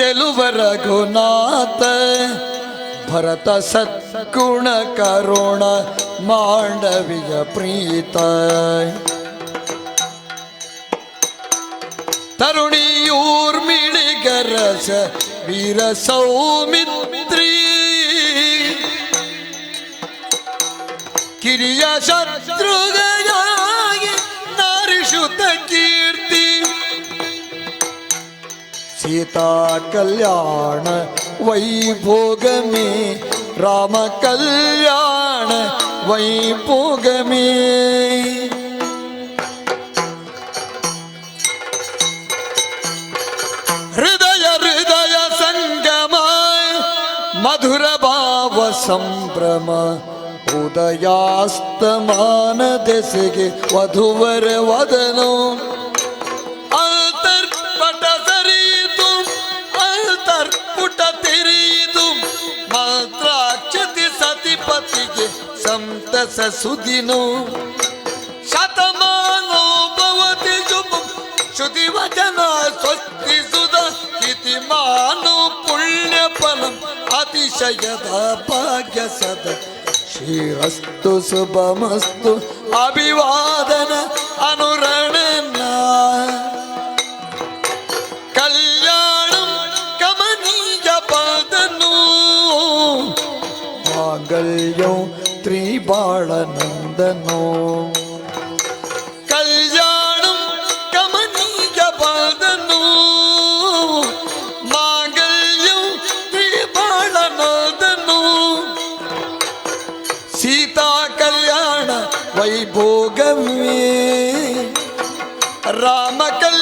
ಚೆಲುವ ರಘುನಾಥ ಭರತ ಸದ್ಗುಣ ಕರುಣ ಮಾಂಡವಿಯ ಪ್ರೀತ ತರುಣಿಯೂರ್ಮಿಳಿಗರಸ ವೀರ ಸೌಮಿತ್ರಿ ಕಿರಿಯ ಶತ್ರುಗಾಗಿ ನಾರಿಷುತ ಕೀರ್ತಿ ಸೀತಾ ಕಲ್ಯಾಣ ವೈಭೋಗಮೇ ರಾಮ ಕಲ್ಯಾಣ ವೈಭೋಗಮೇ ಹೃದಯ ಹೃದಯ ಸಂಗಮ ಮಧುರ ಭಾವ ಸಂಭ್ರಮ ಉದಯಾಸ್ತಮಾನ ದೆಸೆಗೆ ವಧುವರ ವದನೋ ಅಂತರ್ಪಟ ಸರಿಯಿತು ಅಂತರ್ಪುಟ ತೆರೆಯಿತು ಮಾತ್ರಾಕ್ಷತಿ ಸತಿಪತಿಗೆ ಸಂತಸ ಸುದಿನೋ ಶತಮಾನೋ ಭವತಿ ಶುಭಂ ಶ್ರುತಿ ವಚನ ಸ್ವಸ್ತಿ ಸುಧ ಇತಿಮಾನು ಪುಣ್ಯ ಫಲಂ ಅತಿಶಯದ ಭಾಗ್ಯ ಸದ ಶ್ರೀರಸ್ತು ಶುಭಮಸ್ತು ಅಭಿವಾದನ ಅನುರಣನ ಕಲ್ಯಾಣಂ ಕಮನೀಯ ಪಾದನು ಮಾಂಗಲ್ಯಂ ತ್ರಿಬಾಳನಂದನೋ ಕಲ್ಯಾಣಂ ಕಮನೀಯ ಪಾದನು ಮಾಂಗಲ್ಯಂ ತ್ರಿಬಾಳನಂದನೋ ಸೀತಾ ಕಲ್ಯಾಣ ವೈಭೋಗವೇ ರಾಮ ಕಲ್ಯಾಣ